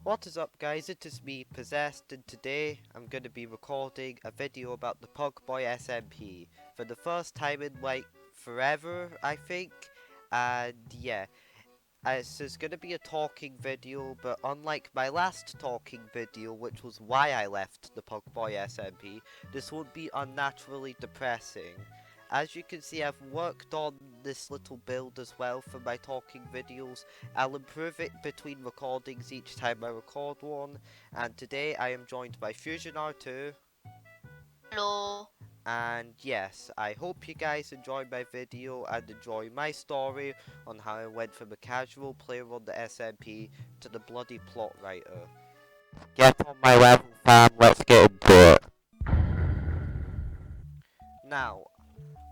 What is up guys, it is me, Possessed, and today I'm going to be recording a video about the Pugboi SMP for the first time in like forever, I think. And yeah, this is going to be a talking video, but unlike my last talking video, which was why I left the Pugboi SMP, this won't be unnaturally depressing. As you can see, I've worked on this little build as well for my talking videos. I'll improve it between recordings each time I record one, and today I am joined by Fusion R2, Hello. and yes, I hope you guys enjoy my video and enjoy my story on how I went from a casual player on the SMP to the bloody plot writer. Get on my level fam, let's get into it. Now,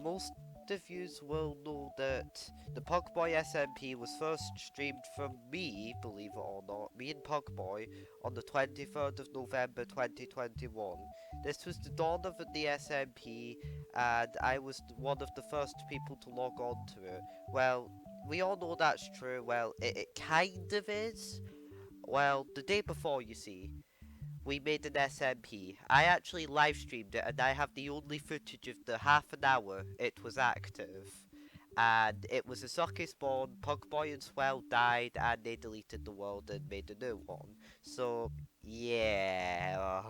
most of you will know that the Pugboi SMP was first streamed from me, believe it or not, me and Pugboy, on the 23rd of November 2021. This was the dawn of the SMP, and I was one of the first people to log on to it. Well, we all know that's true. Well, it kind of is. Well, the day before, you see, we made an SMP. I actually live streamed it, and I have the only footage of the half an hour it was active. And it was a sucky spawn, Pugboy and Swell died, and they deleted the world and made a new one. So, yeah,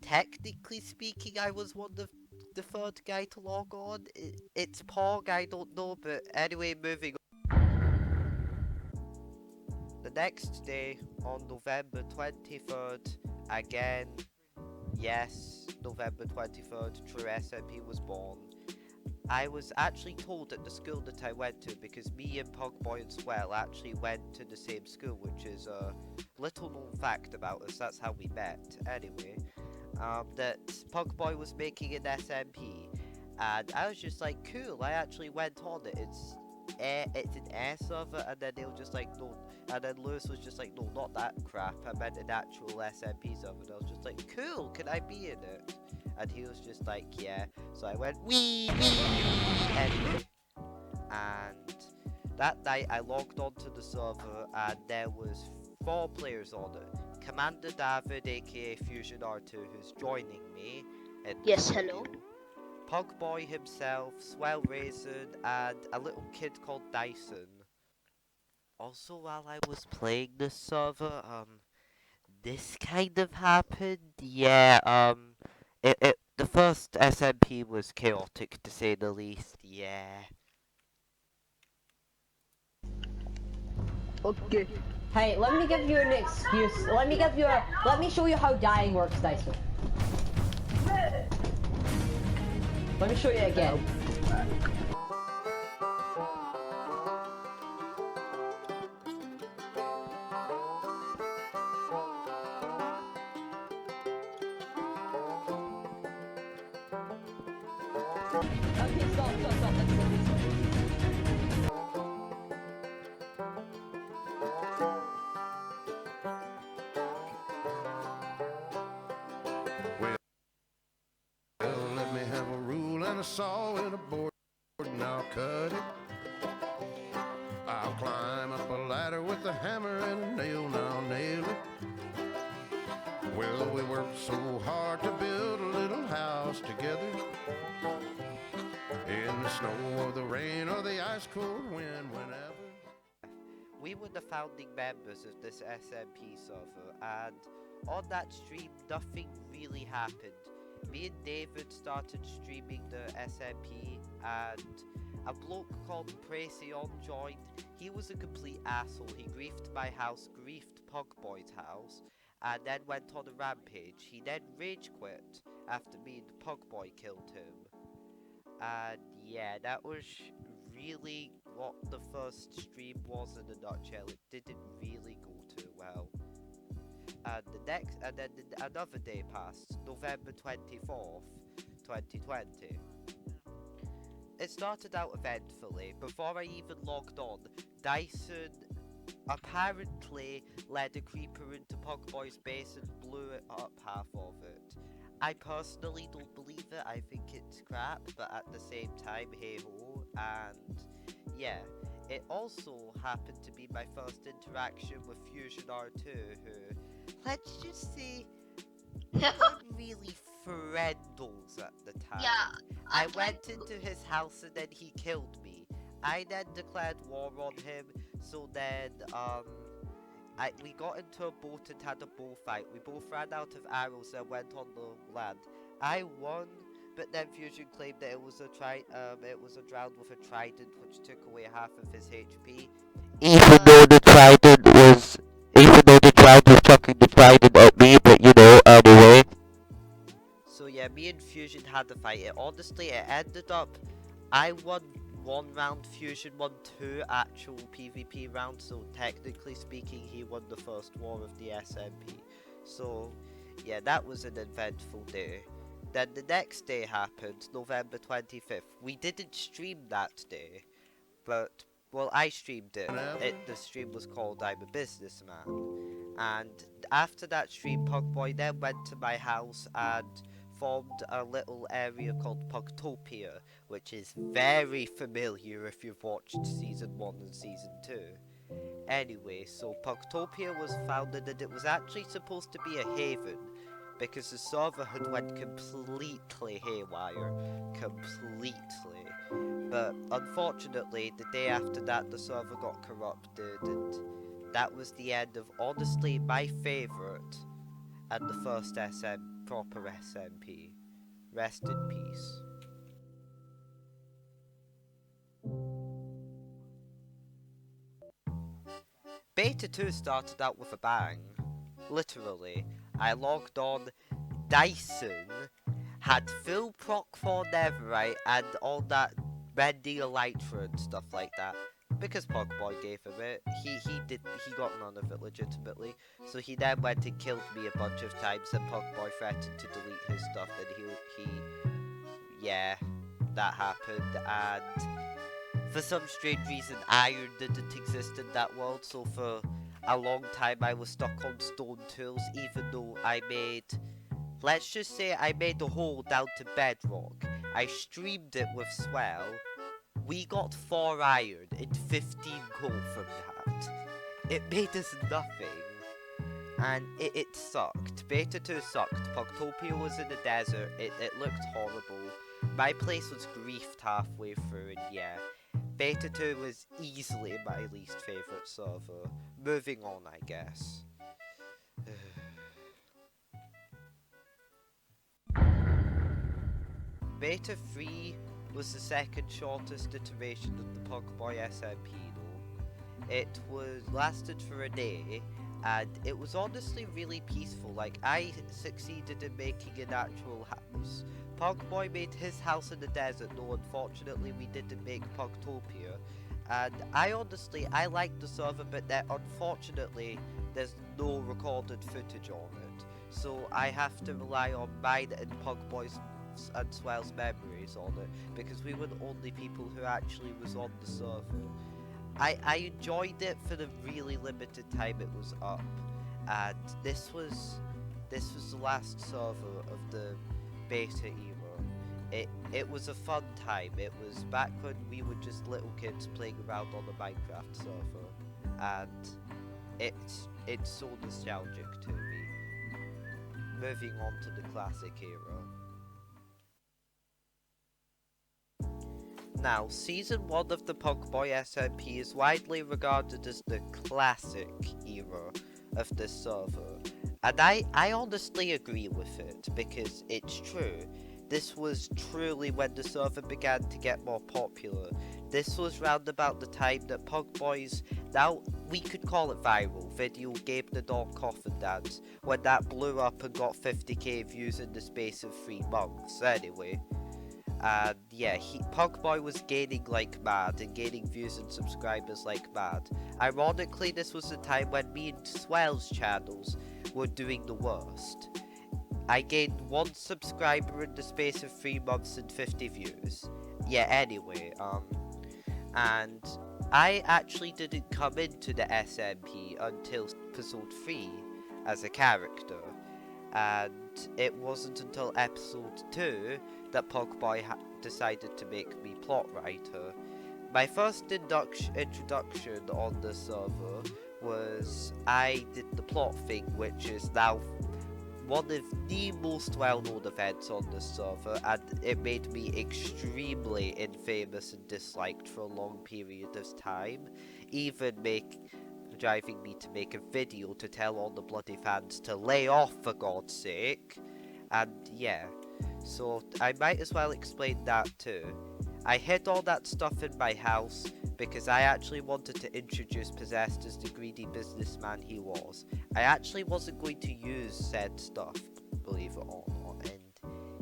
technically speaking, I was one of the third guy to log on. It's Pog, I don't know, but anyway, moving the next day, on November 23rd, again, yes, November 23rd, true SMP was born. I was actually told at the school that I went to, because me and Pugboy and Swell actually went to the same school, which is a little known fact about us, that's how we met. Anyway, that Pugboy was making an SMP, and I was just like, cool, I actually went on it. It's an air server, and then they were just like, no, and then Lewis was just like, no, not that crap, I meant an actual SMP server, and I was just like, cool, can I be in it? And he was just like, yeah. So I went, wee, anyway. And that night I logged onto the server, and there was 4 players on it. Commander David, aka Fusion R2, who's joining me in this Yes, hello. video. Pugboy himself, Swell Raisin, and a little kid called Dyson. Also, while I was playing this server, this kind of happened. Yeah, the first SMP was chaotic to say the least. Yeah. Okay. Hey, let me give you an excuse. Let me show you how dying works, Dyson. Let me show you again. Okay, stop. Well, let me have a rule and a saw and a board, and I'll cut it. I'll climb up a ladder with a hammer and a nail, and I'll nail it. Well, we worked so hard to build a little house together. In the snow or the rain or the ice cold wind, whenever. We were the founding members of this SMP server, and on that stream, nothing really happened. Me and David started streaming the SMP, and a bloke called Praceon joined. He was a complete asshole. He griefed my house, griefed Pugboy's house, and then went on a rampage. He then rage quit after me and Pugboy killed him. And yeah, that was really what the first stream was in a nutshell. It didn't really go too well. And then another day passed, November 24th, 2020. It started out eventfully. Before I even logged on, Dyson apparently led a creeper into Pugboy's base and blew it up half of it. I personally don't believe it, I think it's crap, but at the same time, hey ho, and yeah, it also happened to be my first interaction with Fusion R2, who, let's just say, we weren't really friendles at the time. Yeah, I I'm trying went into his house and then he killed me. I then declared war on him, so then, we got into a boat and had a bullfight. We both ran out of arrows and went on the land. I won, but then Fusion claimed that it was a drowned with a trident, which took away half of his HP. Even though the trident was, even though the drowned was chucking the trident at me, but you know, anyway. So yeah, me and Fusion had a fight. It ended up, I won one round, Fusion won two actual PvP rounds, so technically speaking, he won the first war of the SMP. So, yeah, that was an eventful day. Then the next day happened, November 25th. We didn't stream that day, but, well, I streamed it. The stream was called I'm a Businessman. And after that stream, Pugboy then went to my house and formed a little area called Pugtopia, which is very familiar if you've watched Season 1 and Season 2. Anyway, so Pugtopia was founded and it was actually supposed to be a haven, because the server had went completely haywire. Completely. But unfortunately, the day after that, the server got corrupted, and that was the end of, honestly, my favourite and the first proper SMP. Rest in peace. Beta 2 started out with a bang. Literally. I logged on, Dyson had full proc for Netherite and all that bending elytra and stuff like that. Because Pugboy gave him it, he got none of it legitimately. So he then went and killed me a bunch of times, and Pugboy threatened to delete his stuff, and yeah, that happened, and for some strange reason, iron didn't exist in that world, so for a long time I was stuck on stone tools, even though I made, let's just say I made a hole down to bedrock. I streamed it with Swell. We got 4 iron and 15 coal from that. It made us nothing. And it sucked. Beta 2 sucked. Pugtopia was in the desert. It looked horrible. My place was griefed halfway through, and yeah. Beta 2 was easily my least favourite server. Moving on, I guess. Beta 3 was the second shortest iteration of the Pugboi SMP though. It lasted for a day, and it was honestly really peaceful. Like, I succeeded in making an actual house. Pugboy made his house in the desert, though unfortunately we didn't make Pugtopia. And I liked the server, but unfortunately there's no recorded footage on it. So I have to rely on mine and Pugboy's and Swell's memories on it, because we were the only people who actually was on the server. I enjoyed it for the really limited time it was up, and this was the last server of the beta era. It was a fun time. It was back when we were just little kids playing around on the Minecraft server, and it's so nostalgic to me. Moving on to the classic era. Now, Season 1 of the Pugboi SMP is widely regarded as the classic era of this server, and I honestly agree with it, because it's true. This was truly when the server began to get more popular. This was round about the time that Pugboy's, now we could call it viral, video Gabe the Dog Coffin Dance, when that blew up and got 50k views in the space of 3 months, anyway. And yeah, Pugboy was gaining like mad, and gaining views and subscribers like mad. Ironically, this was the time when me and Swell's channels were doing the worst. I gained 1 subscriber in the space of 3 months and 50 views. Yeah, anyway, and I actually didn't come into the SMP until episode 3 as a character. And it wasn't until episode 2 that Pugboy decided to make me plot writer. my first introduction on the server was I did the plot thing, which is now one of the most well-known events on the server, and it made me extremely infamous and disliked for a long period of time, even driving me to make a video to tell all the bloody fans to lay off for God's sake. And yeah, so I might as well explain that too. I hid all that stuff in my house because I actually wanted to introduce Possessed as the greedy businessman he was. I actually wasn't going to use said stuff, believe it or not, and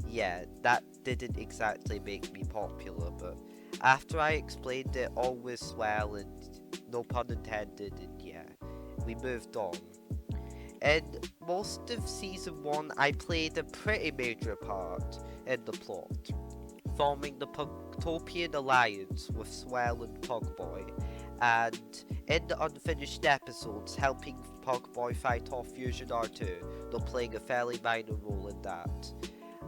yeah, that didn't exactly make me popular, but after I explained it all was well and no pun intended, and yeah, we moved on. In most of Season 1, I played a pretty major part in the plot, forming the Pugtopian alliance with Swell and Pugboy, and in the unfinished episodes helping Pugboy fight off Fusion R2, though playing a fairly minor role in that.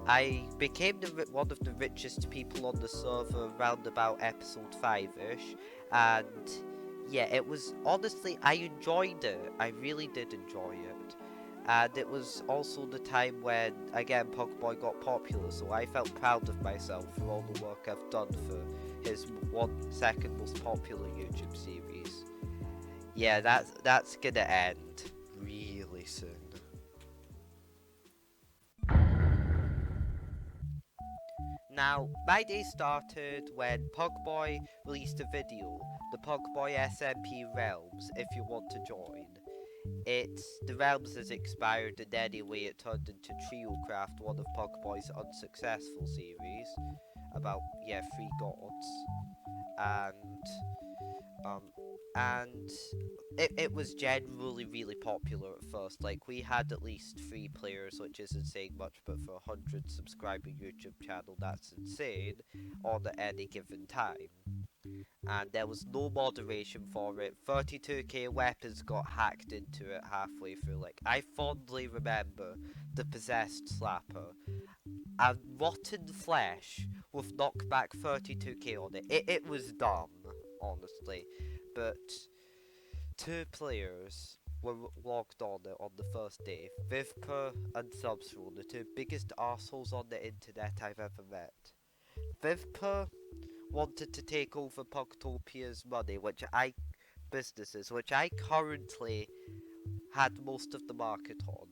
I became one of the richest people on the server around about episode 5ish, and yeah, it was honestly, I enjoyed it. I really did enjoy it. And it was also the time when, again, Pugboy got popular, so I felt proud of myself for all the work I've done for his second most popular YouTube series. Yeah, that's gonna end really soon. Now, my day started when Pugboy released a video, the Pugboi SMP Realms, if you want to join. The Realms has expired, and anyway it turned into Triocraft, one of Pugboy's unsuccessful series, about, yeah, 3 gods, and, um, and it was generally really popular at first. Like, we had at least 3 players, which isn't saying much, but for a 100 subscriber YouTube channel, that's insane, on at any given time. And there was no moderation for it. 32k weapons got hacked into it halfway through. Like, I fondly remember the Possessed Slapper and Rotten Flesh with knockback 32k on it. It was dumb, honestly. But 2 players were logged on it on the first day. Vivper and Subsrule, the 2 biggest assholes on the internet I've ever met. Vivper wanted to take over Pugtopia's money, businesses, which I currently had most of the market on.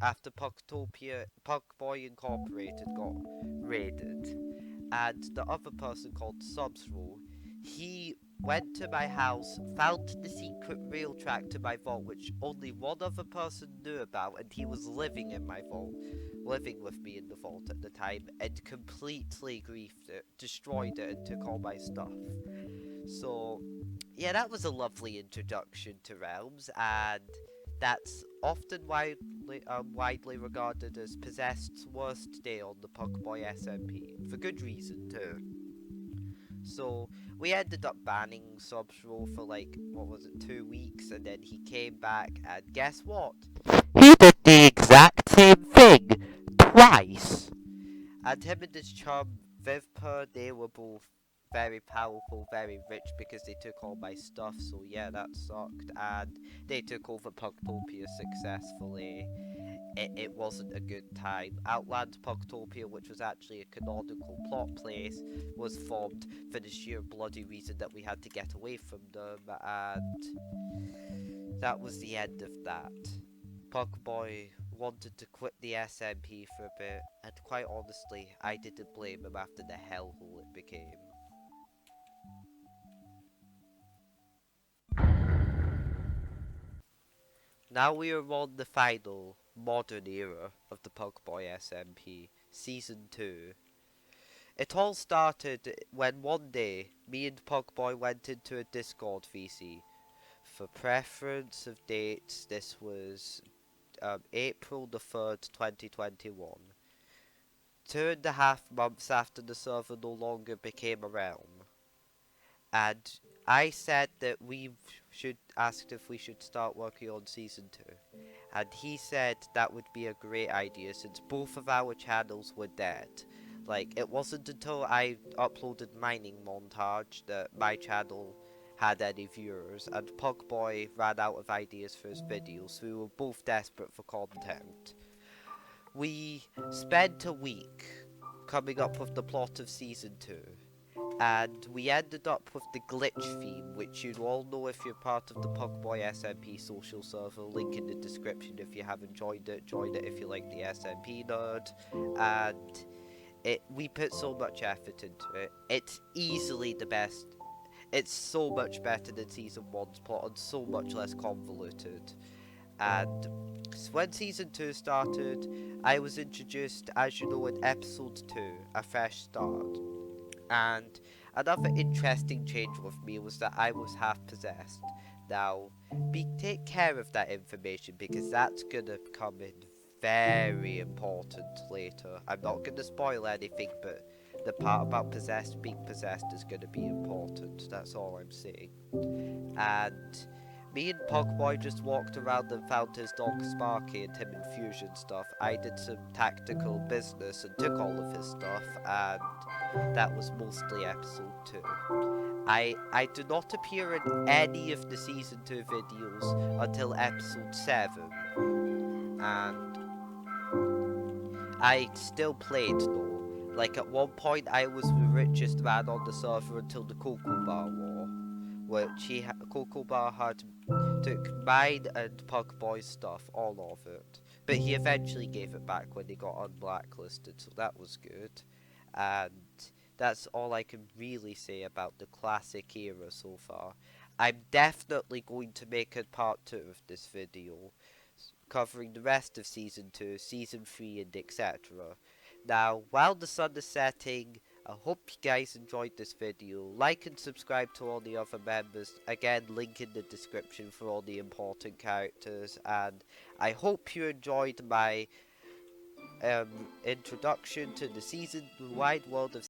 After Pugboy Incorporated got raided, and the other person called Subsrule, he went to my house, found the secret rail track to my vault, which only one other person knew about, and he was living in my vault, living with me in the vault at the time, and completely griefed it, destroyed it, and took all my stuff. So, yeah, that was a lovely introduction to Realms, and that's often widely regarded as Possessed's worst day on the Pugboi SMP, for good reason too. So we ended up banning Subsroll for like, what was it, 2 weeks, and then he came back, and guess what? He did the exact same thing twice. And him and his chum Vivper, they were both very powerful, very rich, because they took all my stuff, so yeah, that sucked. And they took over Pugtopia successfully. It wasn't a good time. Outland Pugtopia, which was actually a canonical plot place, was formed for the sheer bloody reason that we had to get away from them, and that was the end of that. Pugboy wanted to quit the SMP for a bit, and quite honestly, I didn't blame him after the hellhole it became. Now we are on the final, modern era of the Pugboy SMP, Season 2. It all started when one day, me and Pugboy went into a Discord VC. For preference of dates, this was April the 3rd, 2021. 2.5 months after the server no longer became a realm. And I said that asked if we should start working on Season 2. And he said that would be a great idea since both of our channels were dead. Like, it wasn't until I uploaded Mining Montage that my channel had any viewers, and Pugboy ran out of ideas for his videos, so we were both desperate for content. We spent a week coming up with the plot of Season 2, and we ended up with the glitch theme, which you'd all know if you're part of the Pugboi SMP social server. Link in the description if you haven't joined it. Join it if you like the SMP nerd. And we put so much effort into it. It's easily the best. It's so much better than Season 1's plot and so much less convoluted. And when Season 2 started, I was introduced, as you know, in Episode 2, A Fresh Start. And another interesting change with me was that I was half possessed. Now, take care of that information because that's gonna come in very important later. I'm not gonna spoil anything, but the part about being possessed is gonna be important. That's all I'm saying. And me and Pugboy just walked around and found his dog Sparky and him infusion stuff. I did some tactical business and took all of his stuff, and that was mostly episode 2. I do not appear in any of the season 2 videos until episode 7, and I still played though. Like at one point I was the richest man on the server until the Cocoa Bar War, which Cocoa Bar took mine and Pugboy's stuff, all of it. But he eventually gave it back when he got unblacklisted, so that was good. And that's all I can really say about the classic era so far. I'm definitely going to make a part 2 of this video, covering the rest of Season 2, Season 3, and etc. Now, while the sun is setting, I hope you guys enjoyed this video. Like and subscribe to all the other members. Again, link in the description for all the important characters. And I hope you enjoyed my introduction to the wide world of